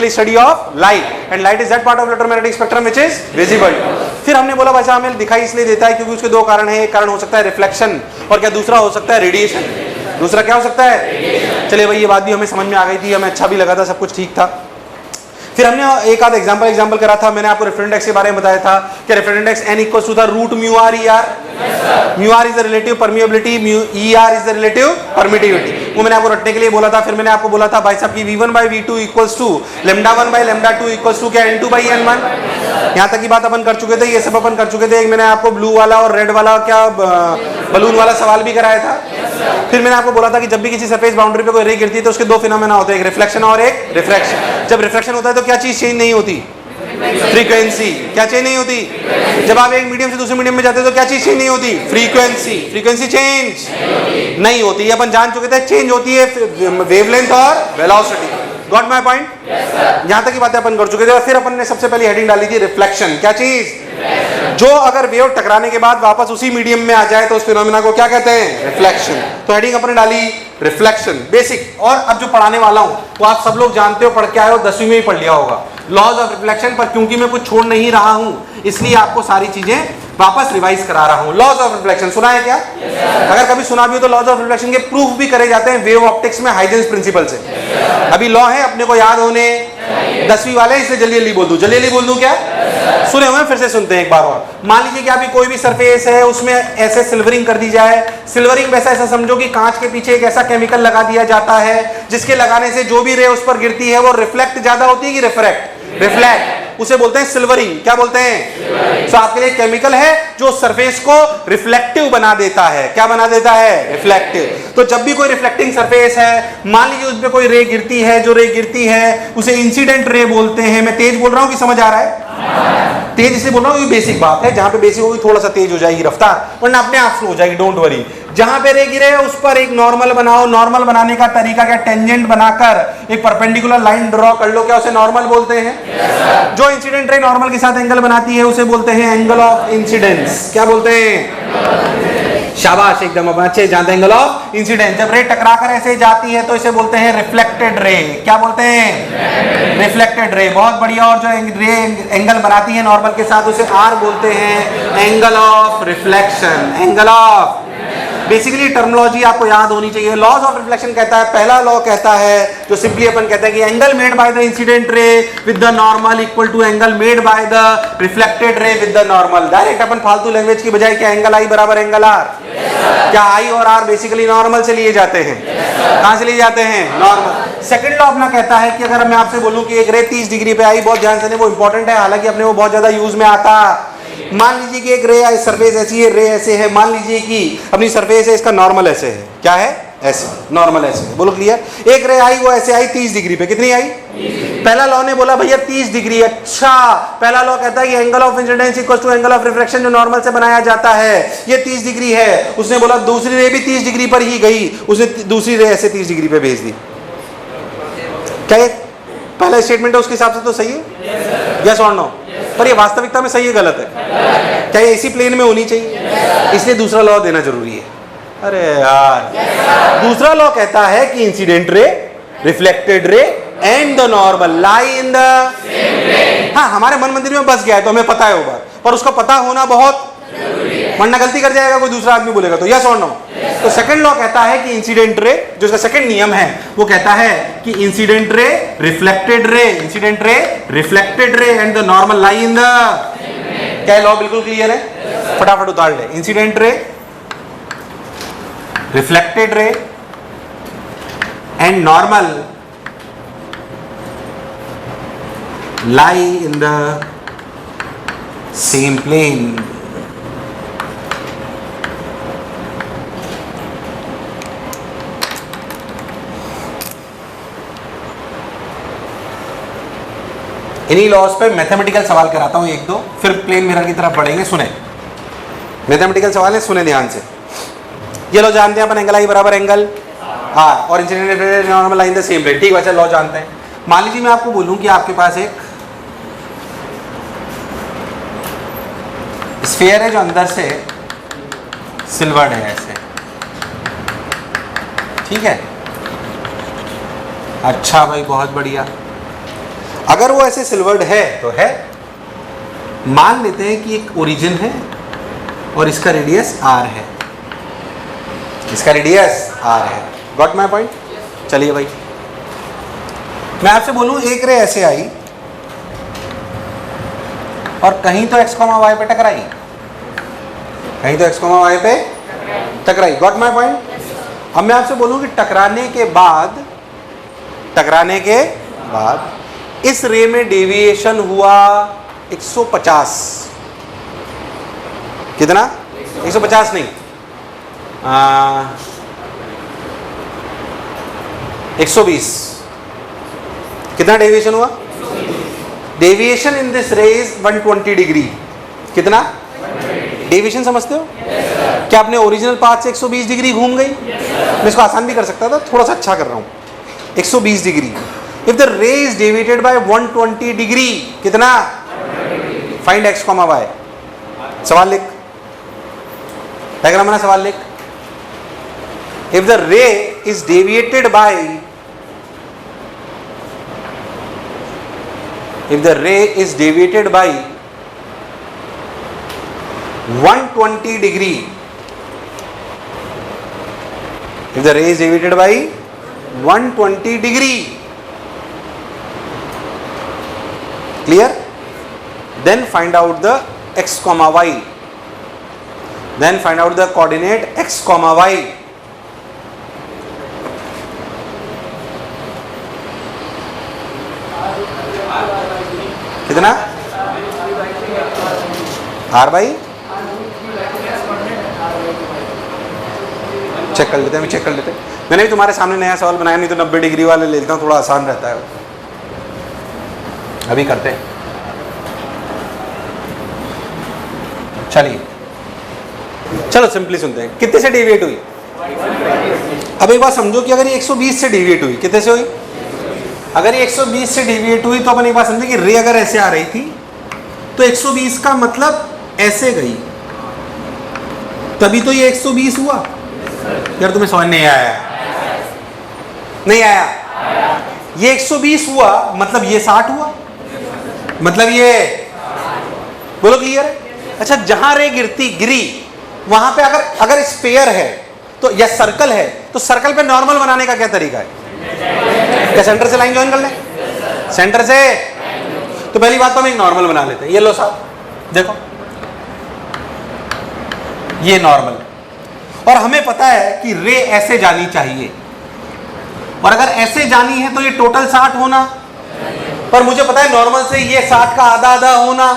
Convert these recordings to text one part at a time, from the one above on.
Basically study of light, and light is that part of electromagnetic spectrum which is visible. फिर हमने बोला भाई साहब हमें दिखाई इसलिए देता है क्योंकि उसके दो कारण है, एक कारण हो सकता है रिफ्लेक्शन और क्या दूसरा हो सकता है रेडिएशन। दूसरा क्या हो सकता है? चलिए भाई ये बात भी हमें समझ में आ गई थी, हमें अच्छा भी लगा था, सब कुछ ठीक था। फिर हमने एक आध एग्जांपल करा था, मैंने आपको रेफ्रेंट इंडेक्स के बारे में बताया था कि refractive index n equals to the root mu R E R. Mu R is the relative permeability, mu E R is the relative permittivity. वो मैंने आपको रटने के लिए बोला था। फिर मैंने आपको बोला था भाई साहब की v1 by v2 equals to lambda 1 by lambda 2 equals to क्या n2 by n1। यहाँ तक की बात अपन कर चुके थे, ये सब अपन कर चुके थे। मैंने आपको ब्लू वाला और रेड वाला क्या बलून वाला सवाल भी कराया था। फिर मैंने आपको बोला था कि जब भी किसी सरफेस बाउंड्री पे कोई रे गिरती है तो उसके दो फिनोमेना होते हैं, एक रिफ्लेक्शन और एक रिफ्रैक्शन। जब रिफ्रैक्शन होता है तो क्या चीज चेंज नहीं होती? फ्रीक्वेंसी। क्या चेंज नहीं होती? जब आप एक मीडियम से दूसरे मीडियम में जाते हैं तो क्या चीज चेंज नहीं होती? फ्रीक्वेंसी। फ्रीक्वेंसी चेंज नहीं होती, अपन जान चुके थे। चेंज होती है वेवलेंथ और वेलोसिटी। Got my point? यहां तक की बातें अपन कर चुके थे। और फिर अपन ने सबसे पहले हेडिंग डाली थी रिफ्लेक्शन। क्या चीज? जो अगर वेव टकराने के बाद वापस उसी मीडियम में आ जाए तो उस फिनोमेना को क्या कहते हैं? रिफ्लेक्शन। तो हेडिंग अपन ने डाली रिफ्लेक्शन बेसिक। और अब जो पढ़ाने वाला हूं वो आप सब लोग जानते हो, पढ़ के आए हो, 10वीं में ही पढ़ लिया होगा, लॉज ऑफ रिफ्लेक्शन। पर क्योंकि मैं कुछ छोड़ नहीं रहा हूं इसलिए आपको सारी चीजें वापस रिवाइज करा रहा हूं। लॉज ऑफ रिफ्लेक्शन सुना है क्या? अगर कभी सुना भी हो तो लॉज ऑफ रिफ्लेक्शन के प्रूफ भी करे जाते हैं वेव ऑप्टिक्स में हाइजेंस प्रिंसिपल से। अभी लॉ है अपने को याद होने, 10वीं वाले, इसलिए जल्दी जल्दी बोल दूं। जल्दी जल्दी बोल दूं क्या? सुने हुए फिर से सुनते हैं एक बार और। मान लीजिए कि अभी कोई भी सरफेस है उसमें ऐसे सिल्वरिंग कर दी जाए। सिल्वरिंग वैसा ऐसा समझो कि कांच के पीछे एक ऐसा केमिकल लगा दिया जाता है जिसके लगाने से जो भी रे उस पर गिरती है वो रिफ्लेक्ट ज्यादा होती है कि रिफ्रैक्ट? रिफ्लेक्ट। उसे बोलते हैं सिल्वरिंग। क्या बोलते हैं? तो आपके लिए केमिकल है जो सरफेस को रिफ्लेक्टिव बना देता है। क्या बना देता है? रिफ्लेक्टिव। तो जब भी कोई रिफ्लेक्टिंग सरफेस है, मान लीजिए उस पर कोई रे गिरती है, जो रे गिरती है उसे इंसिडेंट रे बोलते हैं। मैं तेज बोल रहा हूं कि समझ आ रहा है? तेज इसलिए बोल रहा हूं ये बेसिक बात है, जहां पे बेसिक होगी थोड़ा सा तेज हो जाएगी रफ्तार, वरना अपने आप स्लो हो जाएगी, डोंट वरी। जहां पे रे गिरे उस पर एक नॉर्मल बनाओ। नॉर्मल बनाने का तरीका क्या? टेंजेंट बनाकर एक परपेंडिकुलर लाइन ड्रॉ कर लो। क्या उसे नॉर्मल बोलते हैं? जो इंसिडेंट रे नॉर्मल के साथ एंगल बनाती है उसे बोलते हैं एंगल ऑफ इंसिडेंस। क्या बोलते हैं? शाबाश, एकदम अपन अच्छे जानते हैं एंगल ऑफ इंसिडेंस। जब रे टकरा कर ऐसे जाती है तो इसे बोलते हैं रिफ्लेक्टेड रे। क्या बोलते हैं? Reflected ray. बहुत बढ़िया। और जो रे एंगल बनाती है नॉर्मल के साथ उसे आर बोलते हैं angle of reflection. Angle of, basically terminology आपको याद होनी चाहिए। लॉज ऑफ रिफ्लेक्शन कहता है, पहला लॉ कहता है जो सिंपली अपन कहते हैं कि angle made by the incident ray with the normal equal to angle made by the reflected ray with the normal. Direct अपन फालतू लैंग्वेज की बजाय क्या एंगल आई बराबर एंगल आर? क्या आई और आर बेसिकली नॉर्मल से लिए जाते हैं? कहां से लिए जाते हैं? नॉर्मल। सेकंड लॉ अपना कहता है कि अगर मैं आपसे बोलूं कि एक रे 30 डिग्री पे आई, बहुत ध्यान से, वो इंपॉर्टेंट है, हालांकि अपने वो बहुत ज्यादा यूज में आता। मान लीजिए कि एक रे सरफेस ऐसी है, रे ऐसे है। मान लीजिए कि अपनी सरफेस है, इसका नॉर्मल ऐसे है। क्या है? ऐसे, नॉर्मल ऐसे है। बोलो क्लियर। एक रे आई, वो ऐसे आई 30 डिग्री पे। कितनी आई? पहला लॉ ने बोला भैया 30 डिग्री। अच्छा, पहला लॉ कहता है कि angle of incidence equal to angle of refraction जो नॉर्मल से बनाया जाता है, ये 30 डिग्री है। उसने बोला दूसरी रे भी 30 डिग्री पर ही गई, उसने दूसरी रे ऐसे 30 डिग्री पे भेज दी। क्या ये पहला स्टेटमेंट है उसके हिसाब से तो सही है? यस और नो? पर ये वास्तविकता में सही है गलत है? क्या ये इसी प्लेन में होनी चाहिए? इसलिए दूसरा लॉ देना जरूरी है। अरे यार, दूसरा लॉ कहता है कि incident ray, reflected ray and the normal lie in the same plane. हाँ, हमारे मन मंदिर में बस गया है तो हमें पता है वो बात, पर उसका पता होना बहुत वरना गलती कर जाएगा कोई दूसरा आदमी बोलेगा तो। यस और नो? तो सेकंड लॉ कहता है कि इंसिडेंट रे, जो इसका सेकंड नियम है, वो कहता है कि इंसिडेंट रे, रिफ्लेक्टेड रे, incident ray, reflected ray and the normal lie in the. क्या लॉ बिल्कुल क्लियर है? फटाफट उतार ले। Incident ray, reflected ray and normal lie in the same plane. इन्हीं लॉस पे मैथमेटिकल सवाल कराता हूं एक दो, फिर प्लेन मिरर की तरफ बढ़ेंगे। सुने, मैथमेटिकल सवाल है, सुने ध्यान से। ये लो जानते हैं अपन, एंगल आई बराबर एंगल आर और incident normal line the same plane. ठीक, वैसे लॉ जानते हैं। मान लीजिए मैं आपको बोलूं कि आपके पास एक स्फीयर है जो अंदर से सिल्वर्ड है ऐसे, ठीक है? अच्छा भाई, बहुत बढ़िया। अगर वो ऐसे सिल्वर्ड है तो है, मान लेते हैं कि एक ओरिजिन है और इसका रेडियस r है, इसका रेडियस r है। Got my point? चलिए भाई, मैं आपसे बोलूं एक रे ऐसे आई और कहीं तो x, y पे टकराई, कहीं तो x, y पे टकराई। Got my point? अब मैं आपसे बोलूं कि टकराने के बाद इस रे में डेविएशन हुआ 150। कितना? 150 नहीं, 120। कितना डेविएशन हुआ? डेविएशन इन दिस रे इज 120 डिग्री। कितना डेविएशन समझते हो? क्या अपने ओरिजिनल पाथ से 120 डिग्री घूम गई? मैं इसको आसान भी कर सकता था, थोड़ा सा अच्छा कर रहा हूं। 120 degree. If the ray is deviated by 120 degree, कितना? Find x, y। सवाल लिख, डायग्राम बना, सवाल लिख। If the ray is deviated by, if the ray is deviated by 120 degree, if the ray is deviated by 120 degree, clear? Then find out the x, y. Then find out the coordinate x, y. कितना? r by, check कर लेते हैं, check कर लेते हैं। मैंने भी तुम्हारे सामने नया सवाल बनाया, नहीं तो 90 डिग्री वाले ले लेता हूँ, थोड़ा आसान रहता है। अभी करते हैं, चलिए चलो सिंपली सुनते हैं। कितने से डेविएट हुई? अब एक बात समझो कि अगर ये 120 से डेविएट हुई, कितने से हुई? अगर ये 120 से डेविएट हुई तो अपन एक बात समझे कि रे अगर ऐसे आ रही थी तो 120 का मतलब ऐसे गई, तभी तो ये 120 हुआ। यार तुम्हें समझ नहीं आया? नहीं आया? ये 120 हुआ मतलब ये 60 हुआ, मतलब ये, बोलो क्लियर है? अच्छा, जहां रे गिरी वहां पे अगर स्फीयर है तो या सर्कल है तो सर्कल पे नॉर्मल बनाने का क्या तरीका है? क्या सेंटर से लाइन ज्वाइन कर लें? सेंटर से। तो पहली बात तो हम एक नॉर्मल बना लेते हैं। ये लो साहब, देखो ये नॉर्मल, और हमें पता है कि रे ऐसे जानी चाहिए, और अगर ऐसे जानी है तो ये टोटल 60 होना, पर मुझे पता है नॉर्मल से ये 60 का आधा आधा होना,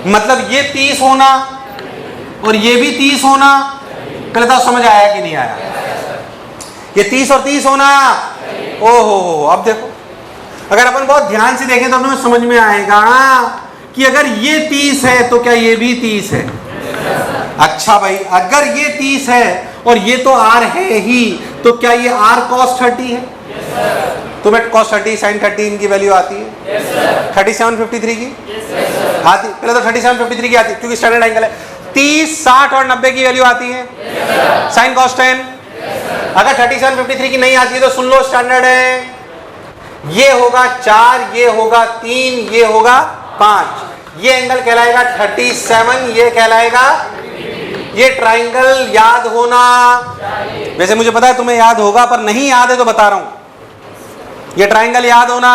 मतलब ये 30 होना और ये भी 30 होना। पहले तो समझ आया कि नहीं आया? ये 30 और 30 होना। ओहो, अब देखो, अगर अपन बहुत ध्यान से देखें तो हमें समझ में आएगा कि अगर ये 30 है तो क्या ये भी 30 है? अच्छा भाई, अगर ये 30 है और ये तो r है ही, तो क्या ये r cos 30 है? तुम्हें cos 30 sin 30 इनकी वैल्यू आती है? 3753 की आती? पहले तो 3753 की आती क्योंकि स्टैंडर्ड एंगल है। 30, 60 और 90 की वैल्यू आती है? sin cos 10। अगर 3753 की नहीं आती तो सुन लो, स्टैंडर्ड है, ये होगा 4, ये होगा 3, ये होगा 5। ये एंगल कहलाएगा 37, ये कहलाएगा, ये ट्राइंगल याद होना। वैसे मुझे पता है तुम्हें याद होगा, पर नहीं याद है तो बता रहा हूं। ये ट्राइंगल याद होना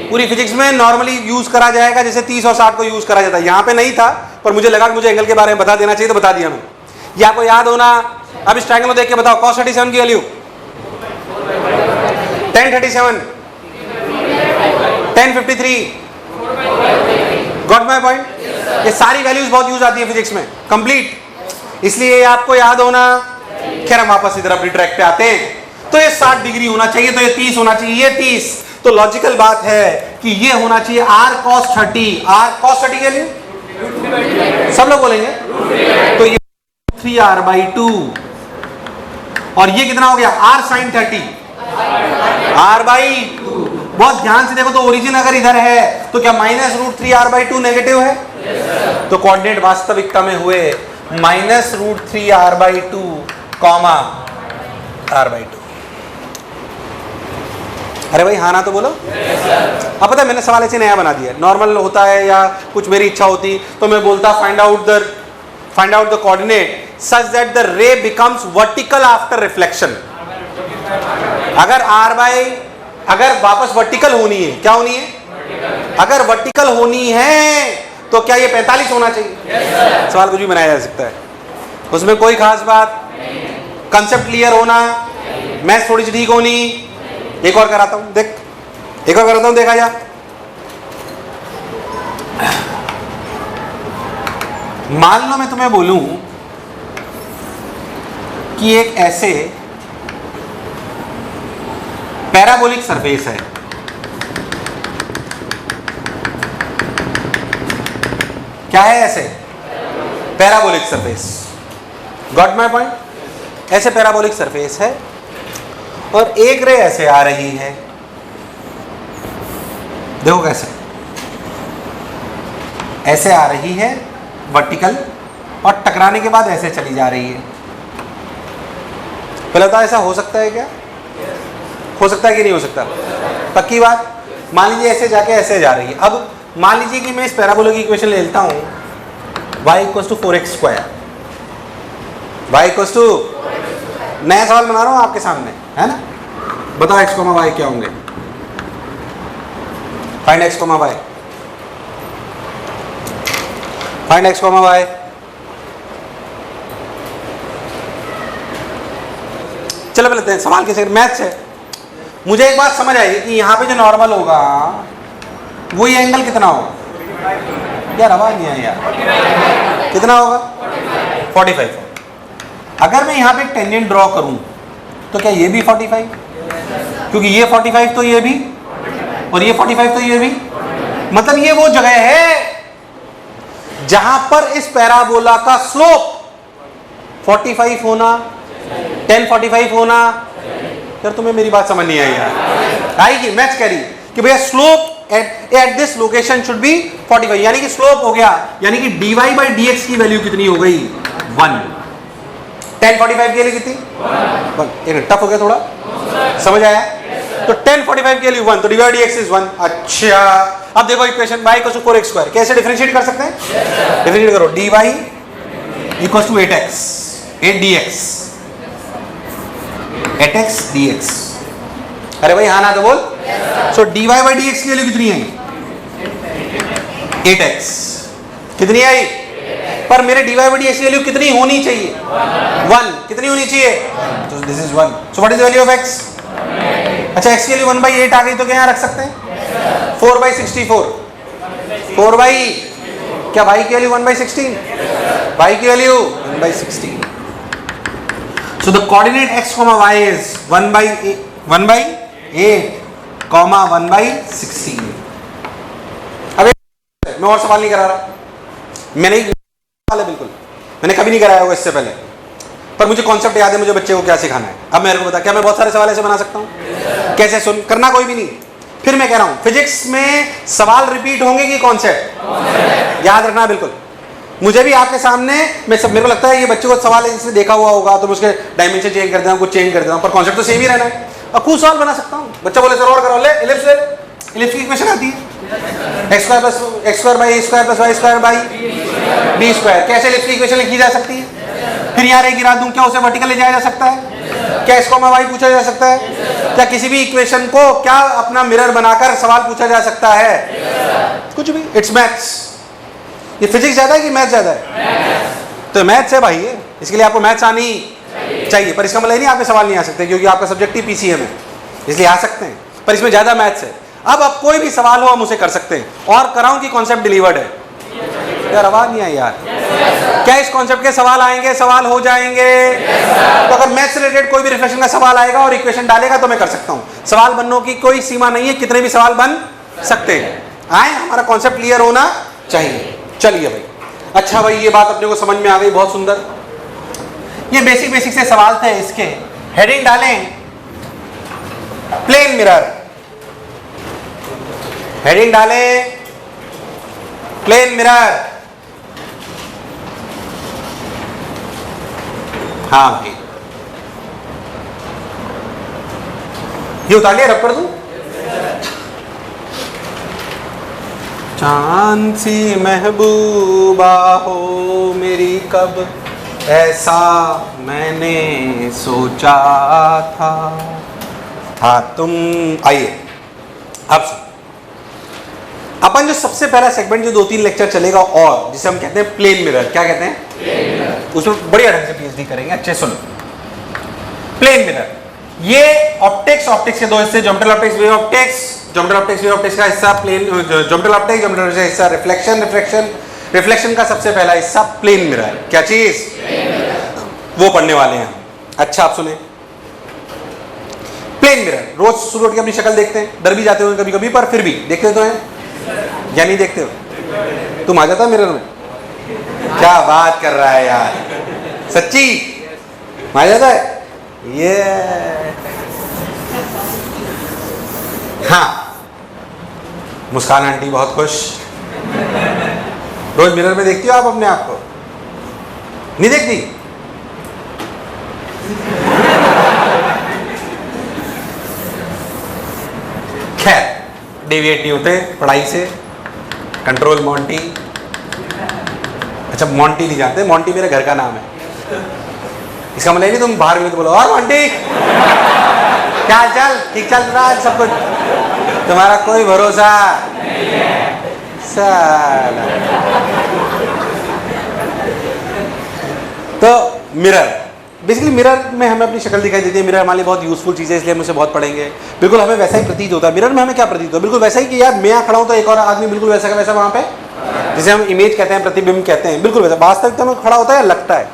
पूरी फिजिक्स में नॉर्मली यूज करा जाएगा, जैसे 30 और 60 को यूज करा जाता है। यहां पे नहीं था, पर मुझे लगा कि मुझे एंगल के बारे में बता देना चाहिए तो बता दिया मैं। ये आपको याद होना। अब इस ट्राइंगल को देख के बताओ, cos 37 की वैल्यू 1037, 1053। Got my point? ये सारी वैल्यूज बहुत यूज आती है फिजिक्स में, कंप्लीट, इसलिए ये आपको याद होना। खैर, हम वापस इधर अपनी ट्रैक पे आते हैं। तो ये 60 डिग्री होना चाहिए, तो ये 30 होना चाहिए, ये 30। तो लॉजिकल बात है कि ये होना चाहिए r cos 30। r cos 30 के लिए सब लोग बोलेंगे, तो ये 3r/2, और ये कितना हो गया? r sin 30, r/2। बहुत ध्यान से देखो तो ओरिजिन अगर इधर है तो क्या -√3r/2 नेगेटिव है? तो कोऑर्डिनेट वास्तविकता में हुए -√3r/2, r/2। अरे भाई हाँ ना तो बोलो। अब पता है मैंने सवाल ऐसे नया बना दिया, नॉर्मल होता है या कुछ मेरी इच्छा होती तो मैं बोलता find out the coordinate such that the रे बिकम्स वर्टिकल आफ्टर रिफ्लेक्शन। अगर वापस वर्टिकल होनी है, क्या होनी है? अगर वर्टिकल होनी है तो क्या ये 45 होना चाहिए? सवाल कुछ भी बनाया जा सकता है, उसमें कोई खास बात, कंसेप्ट क्लियर होना, मैथ्स थोड़ी सी ठीक होनी। एक और कराता हूं, देखा जा। मान लो मैं तुम्हें बोलूं कि एक ऐसे पैराबोलिक सरफेस है, क्या है ऐसे? Parabolic surface. Got my point? ऐसे पैराबोलिक सरफेस है और एक रे ऐसे आ रही है, देखो कैसे ऐसे आ रही है वर्टिकल और टकराने के बाद ऐसे चली जा रही है। पहले तो ऐसा हो सकता है क्या? हो सकता है कि नहीं हो सकता? पक्की बात। मान लीजिए ऐसे जाके ऐसे जा रही है। अब मान लीजिए कि मैं इस पैराबोला की इक्वेशन ले लेता हूं y equals to 4x²। y equals to, नया सवाल बना रहा हूं आपके सामने, है ना? बताओ x, y क्या होंगे? Find x, y। Find x, y। चलो पहले हैं सवाल कैसे, मैथ्स है। मुझे एक बात समझ आई कि यहाँ पे जो नॉर्मल होगा वो ये एंगल कितना होगा? यार आवाज नहीं आई यार। कितना होगा? 45। अगर मैं यहाँ पे एक टेंजेंट ड्रॉ करूँ तो क्या ये भी 45? क्योंकि ये 45 तो ये भी, और ये 45 तो ये भी, मतलब ये वो जगह है जहां पर इस पैराबोला का स्लोप 45 होना, 1045 होना। यार तुम्हें मेरी बात समझ नहीं आई यार? आएगी? मैथ्स कह रही कि भैया slope at this location should be 45, यानी कि स्लोप हो गया, यानी कि dy by dx की वैल्यू कितनी हो गई? 1। 1045 के लिए कितनी? 1। एक टफ हो गया थोड़ा, समझ आया? तो 1045 के लिए 1, तो dy by dx इज 1। अच्छा अब देखो equation y equals to 4x², कैसे डिफरेंशिएट कर सकते हैं? डिफरेंशिएट करो, dy equals to 8x 8dx 8x dx। अरे भाई हाँ ना तो बोल। सो dy by dx की वैल्यू कितनी आई? 8x। कितनी आई? पर मेरे dy by dx की वैल्यू कितनी होनी चाहिए? 1। कितनी होनी चाहिए? तो this is 1। So what is the value of x? अच्छा x की वैल्यू 1/8 आ गई तो क्या यहाँ रख सकते हैं? 4/64। 4 बाई, क्या y की वैल्यू 1/16? y की value 1/16। So the coordinate x, y is 1/8, 1/16। अब मैं और सवाल नहीं करा रहा, मैंने बिल्कुल मैंने कभी नहीं कराया होगा इससे पहले, पर मुझे कॉन्सेप्ट याद है, मुझे बच्चे को क्या सिखाना है। अब मेरे को बता, क्या मैं बहुत सारे सवाल ऐसे बना सकता हूँ? कैसे? सुन, करना कोई भी नहीं। फिर मैं कह रहा हूँ फिजिक्स में सवाल रिपीट होंगे कि कॉन्सेप्ट? याद रखना बिल्कुल। मुझे भी आपके सामने मेरे को लगता है ये बच्चों को सवाल इसमें देखा हुआ होगा तो मैं उसके डायमेंशन चेंज कर देता हूँ, कुछ चेंज कर देता हूँ, पर कॉन्सेप्ट तो सेम ही रहना है। अब कुछ सवाल बना सकता हूँ, बच्चा बोले सर और करो, ले इलिप्स ले, इलिप्स की इक्वेशन आती है x² by a² plus y² by b²। कैसे इलिप्स की इक्वेशन लिखी जा सकती है? फिर यहाँ एक गिरा दूं, क्या उसे वर्टिकल ले जाया जा सकता है? क्या x, y पूछा जा सकता है? क्या किसी भी इक्वेशन को क्या अपना मिरर बनाकर सवाल पूछा जा सकता है? कुछ भी। It's maths. ये फिजिक्स ज्यादा है कि मैथ्स ज्यादा है? तो मैथ्स है भाई ये, इसके लिए आपको मैथ्स आनी चाहिए, पर इसका मतलब नहीं आपके सवाल नहीं आ सकते, क्योंकि आपका सब्जेक्ट ही पीसीएम है, इसलिए आ सकते हैं, पर इसमें ज्यादा मैथ्स है। अब आप कोई भी सवाल हो हम उसे कर सकते हैं, और कराऊं कि कॉन्सेप्ट डिलीवर्ड है? यार आवाज नहीं आई यार। क्या इस कॉन्सेप्ट के सवाल आएंगे? सवाल हो जाएंगे। तो अगर मैथ्स रिलेटेड कोई भी रिफ्लेक्शन का सवाल आएगा और इक्वेशन डालेगा तो मैं कर सकता हूं। सवाल बनने की कोई सीमा नहीं है, कितने भी सवाल बन सकते हैं। आए, हमारा कॉन्सेप्ट क्लियर होना चाहिए। चलिए भाई, अच्छा भाई ये बात अपने को समझ में आ गई, बहुत सुंदर। ये बेसिक से सवाल थे, इसके हेडिंग डालें प्लेन मिरर, हेडिंग डालें प्लेन मिरर। हाँ भाई, ये उतार लिया, रब कर दूं? चांद सी महबूबा हो मेरी, कब ऐसा मैंने सोचा था। हाँ तुम आइए अब अपन जो सबसे पहला सेगमेंट जो 2-3 लेक्चर चलेगा और जिसे हम कहते हैं प्लेन मिरर, क्या कहते हैं, उसमें बढ़िया ढंग से पीएचडी करेंगे। अच्छे सुनो, प्लेन मिरर ये ऑप्टिक्स के दो हिस्से, geometrical optics, wave optics. Geometrical optics, wave optics का हिस्सा प्लेन, ज्योमेट्रिकल ऑप्टिक्स, ज्योमेट्रिकल का हिस्सा रिफ्लेक्शन का सबसे पहला हिस्सा प्लेन मिरर। क्या चीज, वो पढ़ने वाले हैं। अच्छा आप सुने, प्लेन मिरर रोज सुबह उठ के अपनी शक्ल देखते हैं, डर भी जाते हो कभी कभी, पर फिर भी देखते तो हैं या नहीं देखते हो? तुम आ जाता मिरर में, क्या बात कर रहा है यार, सच्ची आ जाता है ये? हाँ, मुस्कान आंटी बहुत खुश। रोज मिरर में देखती हो आप अपने आप को? नहीं देखती? खैर डेविएट नहीं होते पढ़ाई से। कंट्रोल मॉन्टी, अच्छा मॉन्टी नहीं जानते, मॉन्टी मेरे घर का नाम है। इसका मतलब नहीं तुम बाहर में तो बोलो और मॉन्टी क्या चल, ठीक चल रहा है सब कुछ, तुम्हारा कोई भरोसा साला। तो मिरर, बेसिकली मिरर में हमें अपनी शक्ल दिखाई देती है। मिरर हमारे लिए बहुत यूजफुल चीज़ है, इसलिए हम उसे बहुत पढ़ेंगे। बिल्कुल हमें वैसा ही प्रतीत होता है। मिरर में हमें क्या प्रतीत होता है? बिल्कुल वैसा ही कि यार मैं यहाँ खड़ा हूँ तो एक और आदमी बिल्कुल वैसा का वैसा वहाँ पे, जिसे हम इमेज कहते हैं, प्रतिबिंब कहते हैं, बिल्कुल वैसा वास्तविकता में खड़ा होता है या लगता है?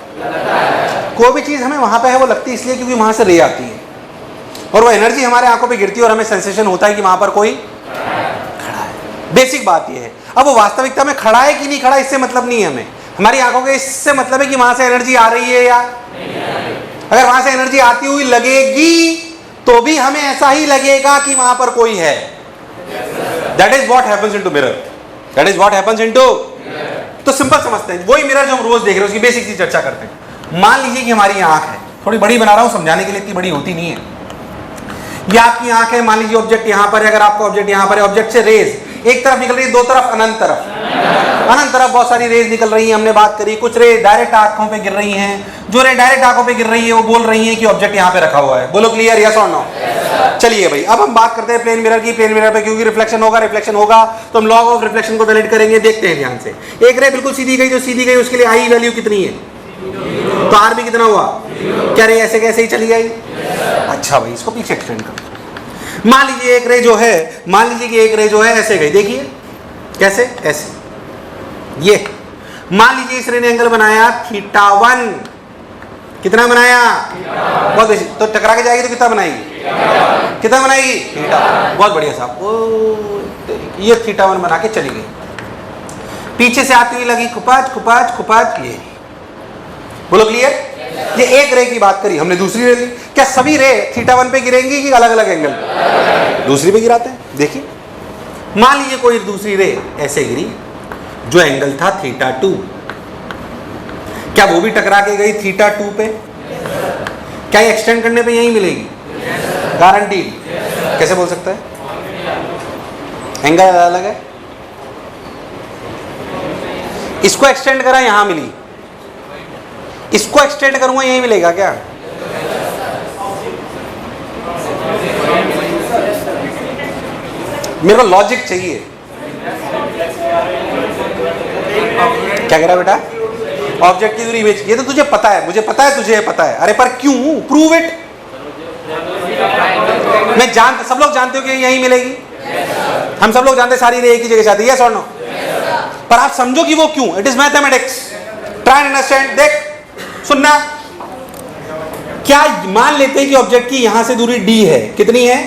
कोई भी चीज़ हमें वहाँ पे है वो लगती है इसलिए क्योंकि वहाँ से रे आती है और वो एनर्जी हमारे आंखों पे गिरती है और हमें सेंसेशन होता है कि वहाँ पर कोई खड़ा है। बेसिक बात ये है। अब वो वास्तविकता में खड़ा है कि नहीं खड़ा इससे मतलब नहीं है हमें, हमारी आंखों के इससे मतलब है कि वहाँ से एनर्जी आ रही है या अगर वहाँ से एनर्जी आती हुई लगेगी तो भी हमें ऐसा ही लगेगा कि वहाँ पर कोई है। That is what happens into mirror, that is what happens into. तो सिंपल समझते हैं, वही मिरर जो हम रोज देख रहे हैं उसकी बेसिक चीज चर्चा करते हैं। मान लीजिए कि हमारी आंख है, थोड़ी बड़ी बना रहा हूं समझाने के लिए, इतनी बड़ी होती नहीं है। ये आपकी आंख है, मान लीजिए ऑब्जेक्ट यहां पर है, अगर आपका ऑब्जेक्ट यहां पर है, ऑब्जेक्ट से रेज एक तरफ निकल रही है, दो तरफ अनंत तरफ बहुत सारी रेज निकल रही है। हमने बात करी, कुछ रे डायरेक्ट आंखों पे गिर रही हैं, जो रे डायरेक्ट आंखों पे गिर रही है वो बोल रही है कि ऑब्जेक्ट यहां पे रखा हुआ है। बोलो क्लियर, यस और नो? चलिए भाई अब हम बात करते हैं प्लेन मिरर की। प्लेन मिरर पे क्योंकि रिफ्लेक्शन होगा तो हम लॉ ऑफ रिफ्लेक्शन को वैलिड करेंगे। देखते हैं ध्यान से, एक रे बिल्कुल सीधी गई, जो सीधी गई उसके लिए आई वैल्यू कितनी है, तो आर भी कितना हुआ? क्या रे ऐसे कैसे ही चली गई? अच्छा भाई इसको पीछे एक्सटेंड करो। मान लीजिए एक रे जो है, ऐसे गई, देखिए कैसे, ऐसे ये मान लीजिए इस रे ने एंगल बनाया θ1, कितना बनाया? बहुत बेसी, तो टकरा के जाएगी तो कितना बनाएगी? कितना बनाएगी? θ। बहुत बढ़िया साहब, ओ ये θ1 बना के चली गई, पीछे से आती हुई लगी खुपाच ये। बोलो क्लियर? ये एक रे की बात करी हमने। दूसरी रे ली, क्या सभी रे θ1 पे गिरेंगी कि अलग अलग एंगल? दूसरी पे गिराते हैं। देखिए मान लीजिए कोई दूसरी रे ऐसे गिरी, जो एंगल था θ2, क्या वो भी टकरा के गई θ2 पे? क्या ये एक्सटेंड करने पे यही मिलेगी? गारंटी? कैसे बोल सकता है? एंगल अलग है, इसको एक्सटेंड करा यहां मिली, इसको एक्सटेंड करूंगा यही मिलेगा क्या? मेरे को लॉजिक चाहिए। क्या कह रहा बेटा? ऑब्जेक्ट की दूरी इमेज, ये तो तुझे पता है, मुझे पता है, तुझे पता है। अरे पर क्यों? Prove it. मैं जानता, सब लोग जानते हो कि यही मिलेगी, हम सब लोग जानते हैं सारी रे एक ही जगह से आती है, यस और नो? पर आप समझो कि वो क्यों। It is mathematics, try and understand. देख सुनना, क्या मान लेते हैं कि ऑब्जेक्ट की यहां से दूरी d है, कितनी है?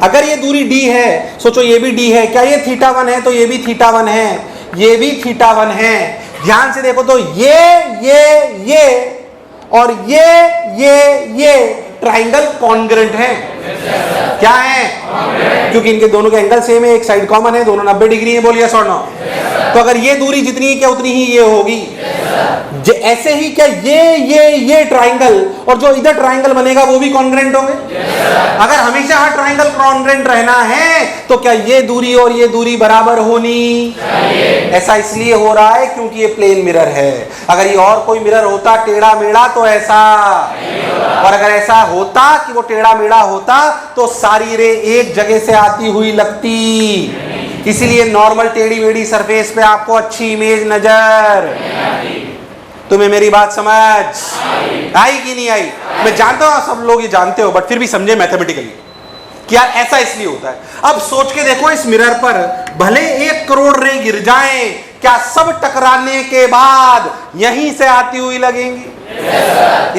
अगर ये दूरी d है, सोचो ये भी d है, क्या ये θ1 है? तो ये भी θ1 है, ये भी θ1 है। ध्यान से देखो तो ये और ये ट्राइंगल कॉन्ग्रुएंट है। क्या है? क्योंकि इनके दोनों के एंगल सेम है, एक साइड कॉमन है, दोनों 90 डिग्री है। बोलिए सो नो। तो अगर ये दूरी जितनी है क्या उतनी ही ये होगी। ऐसे ही क्या ये ट्राइंगल और जो इधर ट्राइंगल बनेगा वो भी कॉन्ग्रेंट होंगे। अगर हमेशा हर ट्राइंगल कॉन्ग्रेंट रहना है तो क्या ये दूरी और ये दूरी बराबर होनी चाहिए। ऐसा इसलिए हो रहा है क्योंकि ये प्लेन मिरर है। अगर ये और कोई मिरर होता टेढ़ा मेढ़ा तो ऐसा, और अगर ऐसा होता कि वो टेढ़ा मेढ़ा होता तो सारी रे एक जगह से आती हुई लगती। इसीलिए नॉर्मल टेढ़ी मेढ़ी सरफेस पे आपको अच्छी इमेज नजर। तुम्हें मेरी बात समझ आई कि नहीं आई? मैं जानता हूं सब लोग ये जानते हो, बट फिर भी समझे मैथमेटिकली कि यार ऐसा इसलिए होता है। अब सोच के देखो, इस मिरर पर भले 1 करोड़ रे गिर जाएं, क्या सब टकराने के बाद यहीं से आती हुई लगेंगी?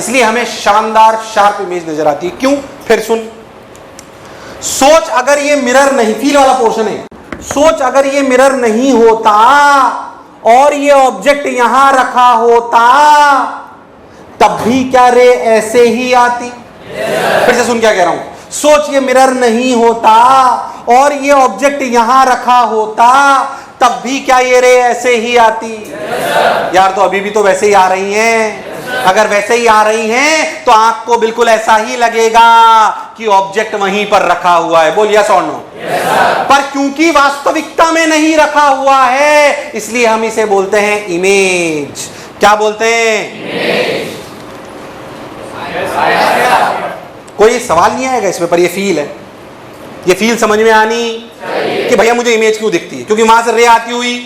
इसलिए हमें शानदार शार्प इमेज नजर आती है। क्यों? फिर सुन। सोच अगर ये मिरर नहीं, फील वाला पोर्शन है, सोच अगर ये मिरर नहीं होता और ये ऑब्जेक्ट यहां रखा होता तब भी क्या रे ऐसे ही आती? फिर से सुन क्या कह रहा हूं। सोच ये मिरर नहीं होता और ये ऑब्जेक्ट यहां रखा होता तब भी क्या ये रे ऐसे ही आती? यार तो अभी भी तो वैसे ही आ रही हैं। अगर वैसे ही आ रही हैं तो आंख को बिल्कुल ऐसा ही लगेगा कि ऑब्जेक्ट वहीं पर रखा हुआ है। बोल यस और नो। पर क्योंकि वास्तविकता में नहीं रखा हुआ है इसलिए हम इसे बोलते हैं इमेज। क्या बोलते हैं? इमेज। कोई सवाल नहीं आएगा इसमें, पर ये फील है, ये फील समझ में आनी कि भैया मुझे इमेज क्यों दिखती है? क्योंकि वहां से रे आती हुई।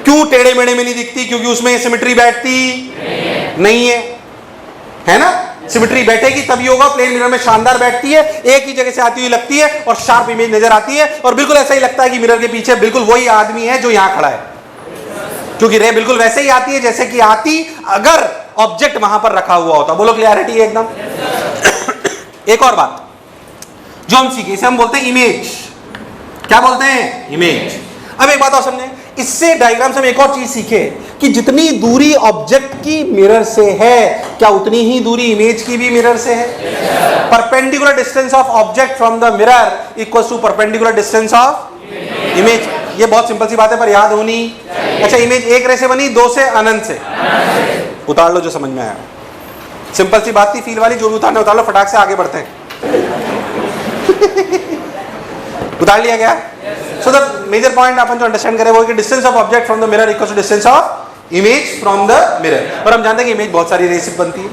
क्यों टेढ़े मेढ़े में नहीं दिखती? क्योंकि उसमें सिमेट्री बैठती नहीं है ना। सिमेट्री बैठेगी तभी होगा। प्लेन मिरर में शानदार बैठती है, एक ही जगह से आती हुई लगती है और शार्प इमेज नजर आती है, और बिल्कुल ऐसा ही लगता है कि मिरर के पीछे बिल्कुल वही आदमी है जो यहां खड़ा है, क्योंकि रे बिल्कुल वैसे ही आती है जैसे कि आती अगर ऑब्जेक्ट वहां पर रखा हुआ होता। बोलो क्लियरिटी है एकदम। एक और बात जो हम सीखे, इसे हम बोलते हैं इमेज। क्या बोलते हैं? इमेज। अब एक बात और समझे, इससे डायग्राम से हम एक और चीज सीखे कि जितनी दूरी ऑब्जेक्ट की मिरर से है क्या उतनी ही दूरी इमेज की भी मिरर से है। Perpendicular distance of object from the mirror equals to perpendicular distance of image. ये बहुत सिंपल सी बात है पर याद होनी। अच्छा, इमेज एक रे से बनी, 2 से अनंत से। उतार लो जो समझ में आया। सिंपल सी बात थी, फील वाली, जो भी उतारना उतार लो, फटाक से आगे बढ़ते हैं। उतार लिया गया। सो द मेजर पॉइंट अपन जो अंडरस्टैंड करें वो कि distance of object from the mirror equals to distance of image from the mirror. और हम जानते हैं कि इमेज बहुत सारी रेस से बनती है।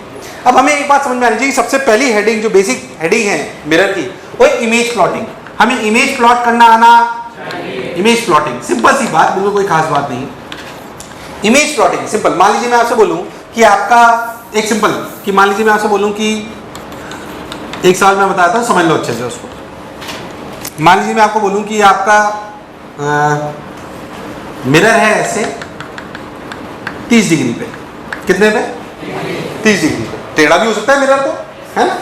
अब हमें एक बात समझ में आनी चाहिए, सबसे पहली हेडिंग जो बेसिक हेडिंग है मिरर की वो है इमेज प्लॉटिंग। हमें इमेज प्लॉट करना आना। इमेज प्लॉटिंग सिंपल सी बात, बिल्कुल कोई खास बात नहीं। Image plotting simple. मान लीजिए मैं आपसे बोलूं कि आपका एक सिंपल कि मान लीजिए मैं आपसे बोलूं कि एक सवाल मैं बताता हूं, समझ लो अच्छे से उसको। मान लीजिए मैं आपको बोलूं कि आपका मिरर है ऐसे 30 डिग्री पे। कितने पे? 30 डिग्री पे। टेढ़ा भी हो सकता है मिरर, तो है ना।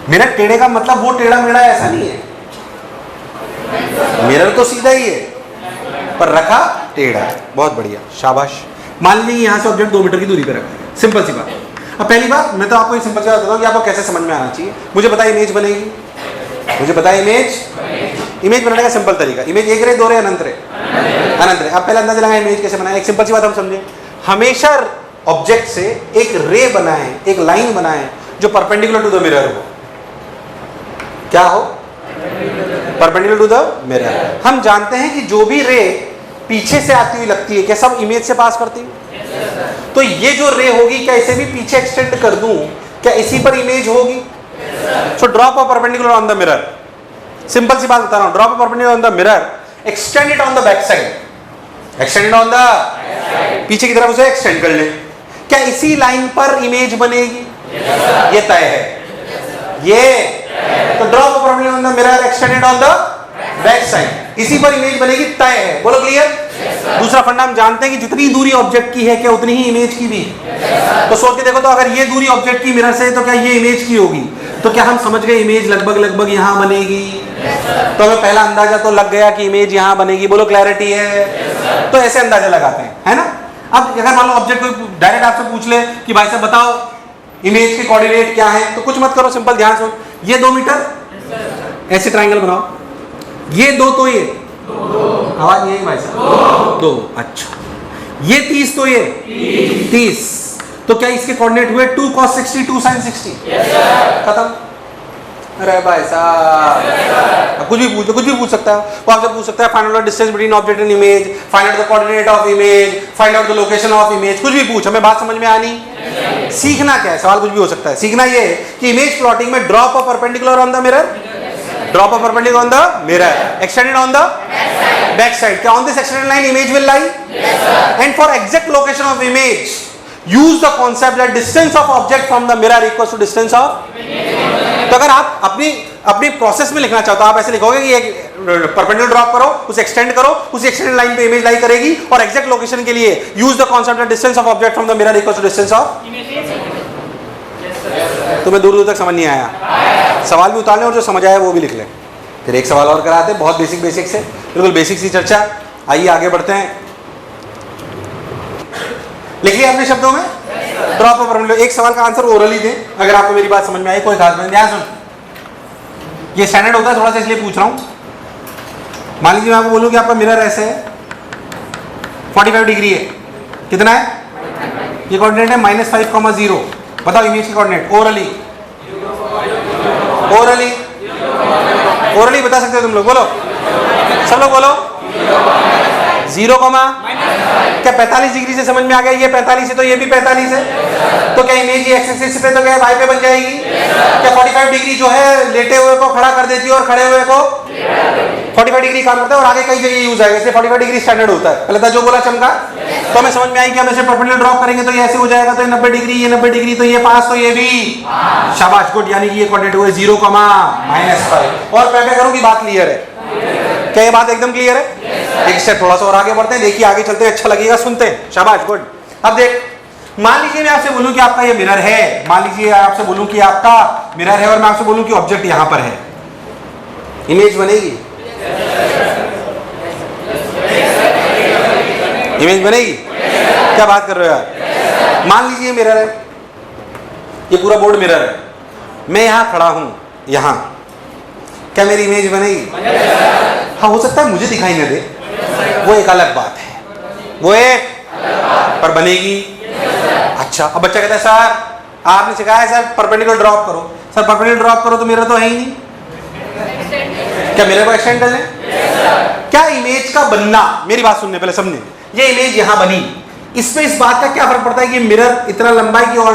मिरर टेढ़े का मतलब वो टेढ़ा मेढ़ा ऐसा नहीं है, मिरर तो सीधा ही है पर रखा टेढ़ा है। बहुत बढ़िया, शाबाश। मान लीजिए यहां से ऑब्जेक्ट 2 मीटर की दूरी पे रखा है। सिंपल सी बात। अब पहली बात मैं तो आपको एक सिंपल सी बात बताऊं कि आपको कैसे समझ में आना चाहिए। मुझे पता है इमेज बनेगी, मुझे पता है इमेज बनाने का सिंपल तरीका। इमेज एक रे, 2 रे, अनंत रे? अनंत रे। अब पहले अंदाजा लगाएं इमेज कैसे बनाए। एक सिंपल सी बात हम समझें, हमेशा ऑब्जेक्ट से एक रे बनाएं, एक लाइन बनाएं जो परपेंडिकुलर टू द मिरर हो। क्या हो? Perpendicular to the mirror. हम जानते हैं कि जो भी रे पीछे से आती हुई लगती है क्या सब इमेज से पास करती है? तो ये जो रे होगी क्या इसे भी पीछे एक्सटेंड कर दूं, क्या इसी पर इमेज होगी? So drop a perpendicular on the mirror. Simple सी बात बता रहा हूं, drop a perpendicular on the mirror, extend it on the back side, extend it on the पीछे की तरफ उसे एक्सटेंड कर ले। क्या इसी लाइन पर इमेज बनेगी? ये तय है। ये तो drop a perpendicular on the mirror, extend it on the back side, इसी पर इमेज बनेगी, तय है। बोलो क्लियर? दूसरा फंडा हम जानते हैं कि जितनी दूरी ऑब्जेक्ट की है क्या उतनी ही इमेज की भी। तो सोच के देखो, तो अगर ये दूरी ऑब्जेक्ट की मिरर से तो क्या ये इमेज की होगी? तो क्या हम समझ गए इमेज लगभग यहां बनेगी? तो हमें पहला अंदाजा तो लग गया कि इमेज यहां बनेगी। बोलो क्लैरिटी है? तो ऐसे अंदाजा लगाते हैं, है ना। अब अगर मान लो ऑब्जेक्ट को डायरेक्ट आपसे पूछ ले कि भाई साहब बताओ इमेज के कोऑर्डिनेट क्या है, तो कुछ मत करो, सिंपल ध्यान से ये 2 मीटर, ऐसे ट्राइंगल बनाओ, ये 2 तो ये आवाज यही भाई साहब 2, अच्छा ये 30 तो ये 30, तो क्या इसके कोऑर्डिनेट हुए 2 cos 60 2 sin 60? खत्म। अरे भाई साहब कुछ भी पूछ सकता है वो, आपसे पूछ सकता है find out the distance between object and image, find out the coordinate of image, find out the location of image, कुछ भी पूछ, हमें बात समझ में आनी। सीखना क्या है, सवाल कुछ भी हो सकता है, सीखना ये है कि इमेज प्लॉटिंग में drop a perpendicular on the mirror, drop a perpendicular on the mirror, extended on the back side, क्या on this extended line image will lie, and for exact location of image use the concept that distance of object from the mirror equals to distance of, तो अगर आप अपनी process में लिखना चाहते हो आप ऐसे लिखोगे कि एक परपेंडिकुलर ड्रॉप करो, उसे एक्सटेंड करो, उसी एक्सटेंडेड लाइन पे इमेज लाई करेगी, और एग्जैक्ट लोकेशन के लिए use the concept that distance of object from the mirror equals to distance of. तुम्हें दूर दूर तक समझ नहीं आया, सवाल भी उतार लें और जो समझ आया वो भी लिख लें। फिर एक सवाल और कराते हैं, बहुत बेसिक से, बिल्कुल बेसिक सी चर्चा। आइए आगे बढ़ते हैं। लिख लिया अपने शब्दों में, ड्रॉप अ परपेंडिकुलर। एक सवाल का आंसर ओरली दें अगर आपको मेरी बात समझ में आई, कोई खास बात। ध्यान सुन, ये स्टैंडर्ड होता है थोड़ा सा इसलिए पूछ रहा हूं। मान लीजिए मैं आपको बोलूं कि आपका मिरर ऐसे है, 45 डिग्री है, कितना है, ये कोऑर्डिनेट है -5,0। बताओ इमेज के कोऑर्डिनेट ओरली बता सकते हो तुम लोग, बोलो सब लोग बोलो। 0, क्या 45 डिग्री से समझ में आ गया, ये 45 है तो ये भी 45 है, तो क्या इमेज एक्स एक्सिस पे तो क्या वाई पे बन जाएगी? क्या 45 डिग्री जो है लेटे हुए को खड़ा कर देती है और खड़े हुए को 45 डिग्री काम करता है, और आगे कई जगह यूज आएगा, इसलिए 45 डिग्री स्टैंडर्ड होता है। पहले था जो बोला चमका, तो हमें समझ में आई कि हम ऐसे परपेंडिकुलर ड्रॉप करेंगे तो ये ऐसे हो जाएगा, तो ये 90 डिग्री, ये 90 डिग्री, तो ये 5, तो ये भी शाबाश गुड, यानी कि ये कोऑर्डिनेट हुए 0, -5। और मैं करूं कि बात क्लियर है, क्या ये बात एकदम क्लियर है? एक स्टेप थोड़ा सा और आगे बढ़ते हैं, देखिए आगे चलते हैं, अच्छा लगेगा, सुनते हैं, शाबाश गुड। अब देख, मान लीजिए मैं आपसे बोलूं कि आपका ये मिरर है, मान लीजिए आपसे बोलूं कि आपका मिरर है और मैं आपसे बोलूं कि ऑब्जेक्ट यहां पर है, इमेज बनेगी? इमेज बनेगी? क्या बात कर रहे हो यार? मान लीजिए मिरर है, ये पूरा बोर्ड मिरर है, मैं यहां खड़ा हूं, यहां, क्या मेरी इमेज बनेगी? हाँ हो सकता है मुझे दिखाई न दे, वो एक अलग बात है, वो एक पर बनेगी। अच्छा, अब बच्चा कहता है सर आपने सिखाया है सर परपेंडिकुलर ड्रॉप करो, सर परपेंडिकुलर ड्रॉप करो तो मिरर तो है ही नहीं, क्या मिरर को एक्सटेंड कर लें? क्या इमेज का बनना, मेरी बात सुनने पहले समझे, ये इमेज यहां बनी, इसमें इस बात का क्या फर्क पड़ता है कि मिरर इतना लंबाई की और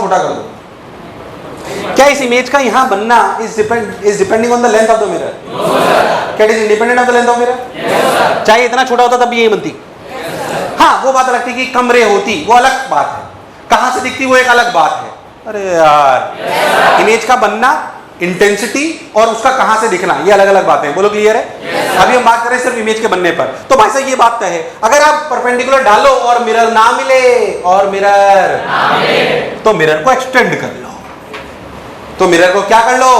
छोटा कर दो? क्या इस इमेज का यहां बनना is depending on the length of the mirror? क्या it is independent of the length of mirror? चाहे इतना छोटा होता तब भी यही बनती। हाँ वो बात अलग थी कि कम रे होती, वो अलग बात है, कहां से दिखती वो एक अलग बात है। अरे यार, इमेज का बनना, इंटेंसिटी और उसका कहां से दिखना, ये अलग अलग बातें हैं, बोलो क्लियर है? अभी हम बात करें सिर्फ इमेज के बनने पर, तो भाई साहब ये बात तय है, अगर आप परपेंडिकुलर डालो और मिरर ना मिले, तो मिरर को एक्सटेंड कर लो, तो मिरर को क्या कर लो?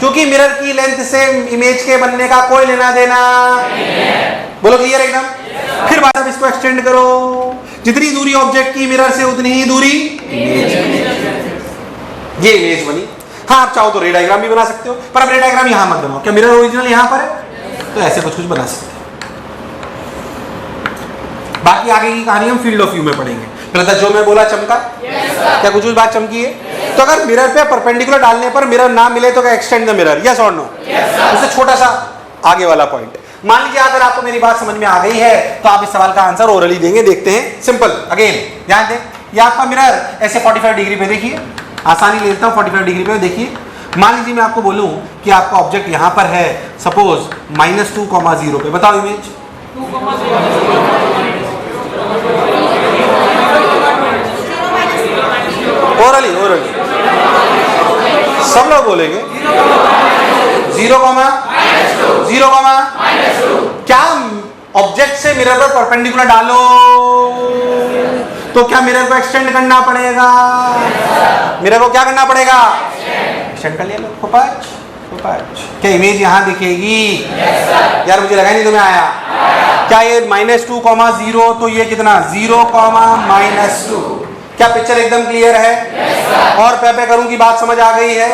क्योंकि मिरर की लेंथ से इमेज के बनने का कोई लेना देना नहीं है। बोलो क्लियर एकदम? फिर बात अब इसको एक्सटेंड करो, जितनी दूरी ऑब्जेक्ट की मिरर से उतनी ही दूरी इमेज, ये इमेज बनी। हाँ आप चाहो तो रे डायग्राम भी बना सकते हो, पर अब रे डायग्राम यहां मत बनाओ, क्या मिरर ओरिजिनल यहां पर है, तो ऐसे कुछ बना सकते हो। बाकी आगे की कहानी हम फील्ड ऑफ व्यू में पढ़ेंगे। पहले जो मैं बोला चमका, क्या कुछ बात चमकी है? तो अगर मिरर पे परपेंडिकुलर डालने पर मिरर ना मिले तो क्या एक्सटेंड द मिरर, यस और नो? उससे छोटा सा आगे वाला पॉइंट, मान लीजिए अगर आपको मेरी बात समझ में आ गई है तो आप इस सवाल का आंसर ओरली देंगे, देखते हैं। सिंपल, अगेन ध्यान दें, ये आपका मिरर ऐसे 45 डिग्री पे, देखिए आसानी ले लेता हूं, 45 डिग्री पे देखिए। मान लीजिए मैं आपको बोलूं कि आपका ऑब्जेक्ट यहां पर है, सपोज -2,0 पे, बताओ इमेज? ओरली सब लोग बोलेंगे 0, 0, क्या ऑब्जेक्ट से मिरर पर परपेंडिकुलर डालो तो क्या मिरर को एक्सटेंड करना पड़ेगा? मिरर को क्या करना पड़ेगा? एक्सटेंड कर लिया लो, फोपाच। क्या इमेज यहां दिखेगी? यार मुझे लगा नहीं तुम्हें आया। क्या ये -2,0, तो ये कितना 0, -2, क्या पिक्चर एकदम क्लियर है? और पे करूं की बात समझ आ गई है?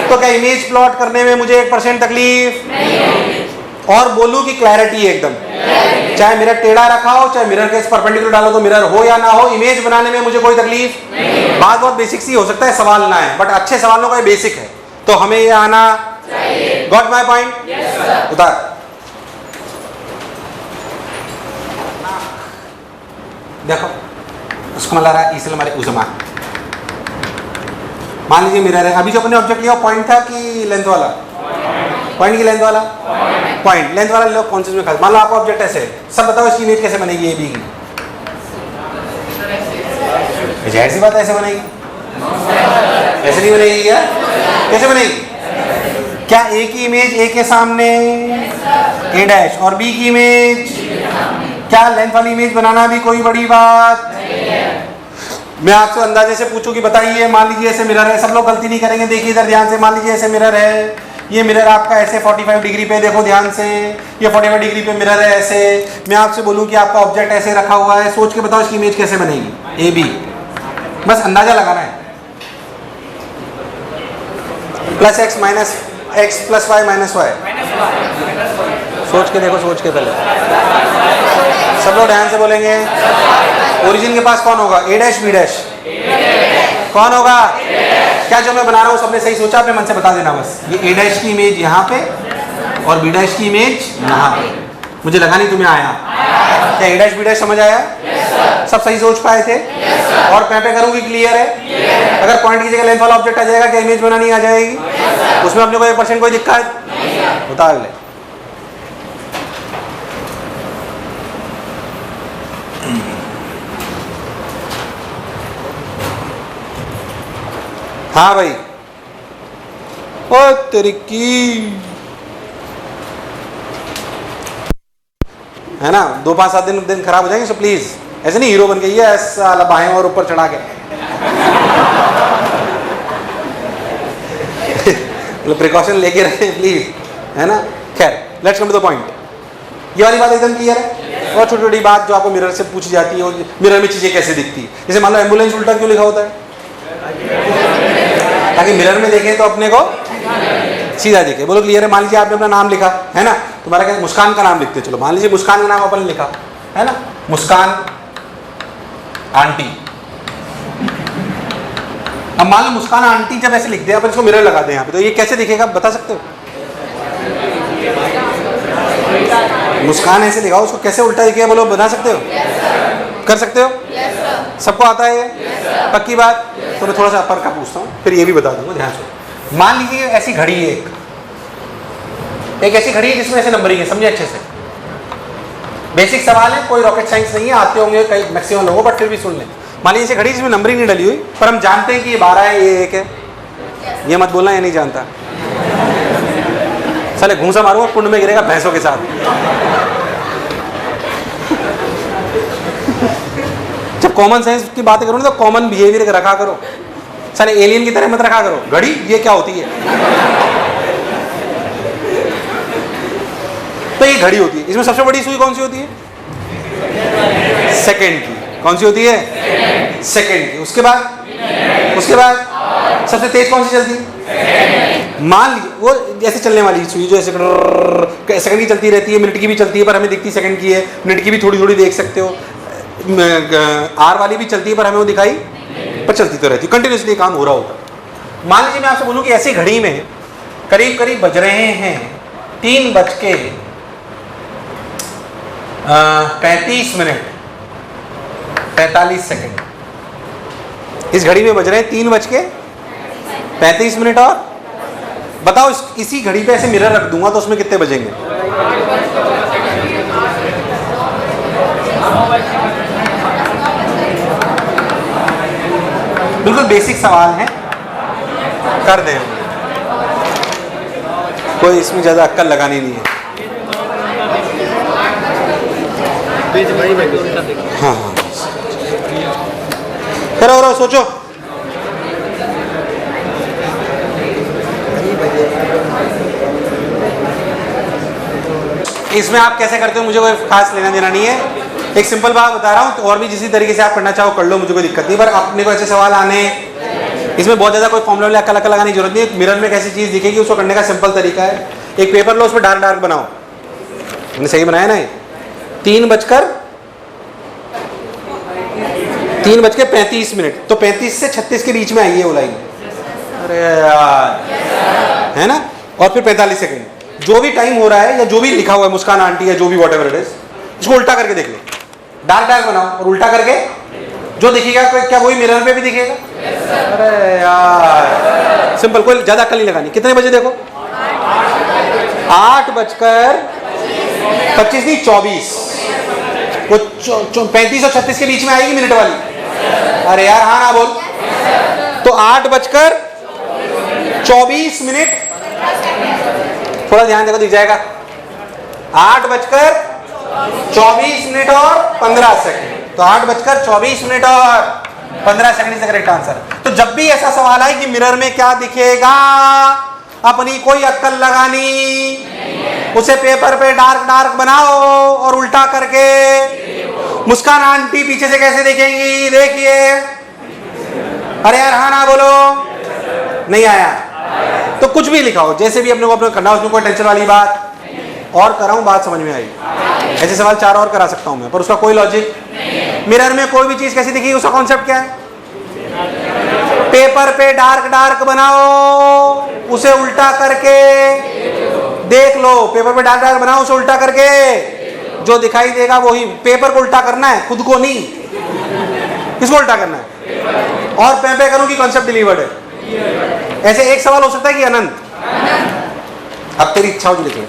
तो क्या इमेज प्लॉट करने में मुझे 1% तकलीफ नहीं? और बोलूं कि क्लैरिटी है एकदम, चाहे मिरर टेढ़ा रखा हो, चाहे मिरर के परपेंडिकुलर डालो तो मिरर हो या ना हो, इमेज बनाने में मुझे कोई तकलीफ नहीं। बात बहुत बेसिक सी हो सकता है, सवाल ना है, बट अच्छे सवालों का ये बेसिक है, तो हमें ये आना चाहिए। Got my point? उतार देखो उसको मला रहा इसलिए हमारे उजमा मान लीजिए मिरर है। अभी जो अपने ऑब्जेक्ट लिया पॉइंट था कि लेंथ वाला? पॉइंट की लेंथ वाला? पॉइंट लेंथ वाला लोग कौन से में खास। मान लो आपका ऑब्जेक्ट ऐसे, सब बताओ इसकी इमेज कैसे बनेगी ए बी की? जाहिर सी बात ऐसे बनेगी, ऐसे नहीं बनेगी क्या? कैसे बनेगी? क्या ए की इमेज ए के सामने ए डैश और बी की इमेज, क्या लेंथ वाली इमेज बनाना भी कोई बड़ी बात? मैं आपसे अंदाजे से पूछूं कि बताइए, मान लीजिए ऐसे मिरर है, सब लोग गलती नहीं करेंगे, देखिए इधर ध्यान से, मान लीजिए ऐसे मिरर है, ये मिरर आपका ऐसे 45 डिग्री पे, देखो ध्यान से, ये 45 डिग्री पे मिरर है ऐसे। मैं आपसे बोलूं कि आपका ऑब्जेक्ट ऐसे रखा हुआ है, सोच के बताओ इसकी इमेज कैसे बनेगी? ए बी, बस अंदाजा लगाना है। Plus x minus x plus y minus y, सोच के देखो, सोच के पहले सब लोग ध्यान से बोलेंगे। ओरिजिन के पास कौन होगा? ए डैश बी डैश? कौन होगा? क्या जो मैं बना रहा हूँ सबने सही सोचा? अपने मन से बता देना बस। ये ए डैश की इमेज यहाँ पे और बी डैश की इमेज यहाँ पे। मुझे लगा नहीं तुम्हें आया। क्या ए डैश बी डैश समझ आया? सब सही सोच पाए थे? और पे करूँगी क्लियर है? अगर पॉइंट की जगह लेंथ वाला ऑब्जेक्ट आ जाएगा क्या इमेज बनानी आ जाएगी? उसमें अपने को 1% कोई दिक्कत? बता अगले। हाँ भाई, ओ तेरी की है ना, 2-5-7 दिन खराब हो जाएंगे, सो प्लीज ऐसे नहीं हीरो बन गई है ऐसा बाहें और ऊपर चढ़ा के मतलब प्रिकॉशन लेके रहे प्लीज, है ना। खैर let's come to the point. ये वाली बात एकदम क्लियर है। और छोटी छोटी बात जो आपको मिरर से पूछी जाती है, मिरर में चीजें कैसे दिखती है। जैसे मान लो एम्बुलेंस उल्टा क्यों लिखा होता है? ताकि मिरर में देखें तो अपने को सीधा दिखे। बोलो क्लियर है? मान लीजिए आपने अपना नाम लिखा है ना, तुम्हारा क्या मुस्कान का नाम लिखते चलो, मान लीजिए मुस्कान का नाम अपन ने लिखा है ना, मुस्कान आंटी। अब मान लो मुस्कान आंटी जब ऐसे लिख दे, अपन इसको मिरर लगा दें यहाँ पे, तो ये कैसे दिखेगा बता सकते हो? मुस्कान ऐसे लिखा हो, उसको कैसे उल्टा दिखेगा बोलो, बता सकते हो? कर सकते हो? सबको आता है ये? पक्की बात? तो मैं थोड़ा सा अपर का पूछता हूँ, फिर ये भी बता दूंगा, ध्यान से। मान लीजिए ऐसी घड़ी है, एक ऐसी घड़ी है जिसमें ऐसे नंबरिंग है, समझे अच्छे से। बेसिक सवाल है, कोई रॉकेट साइंस नहीं है, आते होंगे कई मैक्सिमम लोगों, बट फिर भी सुन लें। मान लीजिए ऐसी घड़ी जिसमें नंबरिंग नहीं डली हुई, पर हम जानते हैं कि ये 12 है, ये 1 है। ये मत बोलना ये नहीं जानता, साले घूंसा मारूंगा कुंड में गिरेगा भैंसों के साथ। जब कॉमन सेंस की बातें करो ना, तो कॉमन बिहेवियर रखा करो, साले एलियन की तरह मत रखा करो। घड़ी ये क्या होती है? तो ये घड़ी होती है। इसमें सबसे बड़ी सुई कौन सी होती है? सेकंड की। कौन सी होती है? सेकंड की। उसके बाद सबसे तेज कौन सी चलती है? मान लीजिए वो जैसे चलने वाली सुई जो ऐसे सेकंड की चलती रहती है, मिनट की भी चलती है पर हमें दिखती सेकंड की है, मिनट की भी थोड़ी थोड़ी देख सकते हो, आर वाली भी चलती है पर हमें वो दिखाई पर चलती तो रहती है, कंटिन्यूसली काम हो रहा होता। मान लीजिए मैं आपसे बोलूं कि ऐसी घड़ी में करीब करीब बज रहे हैं 3:35 इस घड़ी में बज रहे हैं 3:35 और बताओ इसी घड़ी पे ऐसे मिरर रख दूंगा तो उसमें कितने बजेंगे? बिल्कुल बेसिक सवाल है, कर दे, कोई इसमें ज्यादा अक्कल लगानी नहीं है। हाँ हाँ करो सोचो। इसमें आप कैसे करते हो मुझे कोई खास लेना देना नहीं है, एक सिंपल बात बता रहा हूँ, तो और भी जिस तरीके से आप करना चाहो कर लो, मुझे कोई दिक्कत नहीं, पर अपने को ऐसे सवाल आने, इसमें बहुत ज्यादा कोई फॉर्मूला अक्ल लगाने की जरूरत नहीं है। मिरर में कैसी चीज दिखेगी उसको करने का सिंपल तरीका है, एक पेपर लो, उसमें डार्क डार्क बनाओ। मैंने सही बनाया ना? 3:35, तो 35 से 36 के बीच में आई है वो लाइन। अरे यार, है ना? और फिर 45 सेकंड, जो भी टाइम हो रहा है या जो भी लिखा हुआ है मुस्कान आंटी या जो भी व्हाटएवर इट इज, इसको उल्टा करके देख लो। डार्क डार्क बनाओ और उल्टा करके जो दिखेगा क्या वही मिरर पे भी दिखेगा? अरे यार, सिंपल, कोई ज्यादा अक्ल नहीं लगानी। कितने बजे देखो? 8:25 नहीं 24, वो 35 और 36 के बीच में आएगी मिनट वाली। अरे यार हाँ ना बोल। तो 8:24, थोड़ा ध्यान देखो, दिख जाएगा 8:24 और 15 सेकंड। तो 8:24 और 15 second is the correct answer. तो जब भी ऐसा सवाल आए कि मिरर में क्या दिखेगा, अपनी कोई अक्ल लगानी, उसे पेपर पे डार्क डार्क बनाओ और उल्टा करके मुस्कान आंटी पीछे से कैसे दिखेंगी देखिए। अरे यार हाँ ना बोलो। नहीं आया तो कुछ भी लिखाओ, जैसे भी अपने को अपने करना, उसमें कोई टेंशन वाली बात। और कराऊं, बात समझ में आई? ऐसे सवाल 4 और करा सकता हूं मैं, पर उसका कोई लॉजिक। मिरर में कोई भी चीज कैसी दिखेगी, उसका कॉन्सेप्ट क्या है? पेपर पे डार्क डार्क बनाओ, उसे उल्टा करके देख लो। पेपर पे डार्क डार्क बनाओ, उसे उल्टा करके जो दिखाई देगा वही। पेपर को उल्टा करना है, खुद को नहीं। किसको उल्टा करना है? और पे करूं कि कॉन्सेप्ट डिलीवर्ड है? ऐसे एक सवाल हो सकता है कि अनंत। अब तेरी इच्छा हो जो लिख ले।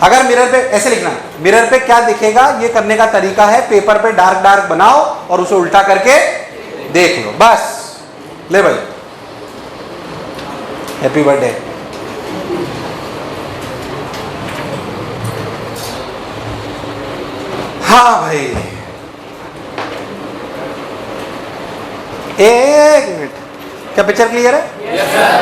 अगर मिरर पे ऐसे लिखना, मिरर पे क्या दिखेगा, ये करने का तरीका है पेपर पे डार्क डार्क बनाओ और उसे उल्टा करके देख लो, बस। ले भाई, हैप्पी बर्थडे। हाँ भाई, एक मिनट, क्या पिक्चर क्लियर है?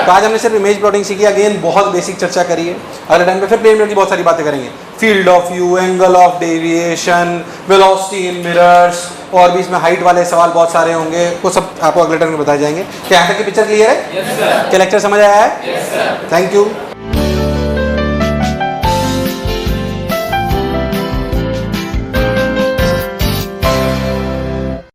तो आज हमने सिर्फ इमेज प्लॉटिंग सीखी, अगेन बहुत बेसिक चर्चा करी है। अगले टाइम पे फिर प्लेन की बहुत सारी बातें करेंगे, field of view, angle of deviation, velocity in mirrors, और भी इसमें हाइट वाले सवाल बहुत सारे होंगे, वो सब आपको अगले टाइम में बताए जाएंगे। क्या यहाँ तक की पिक्चर क्लियर है? क्या लेक्चर समझ आया है? Thank you.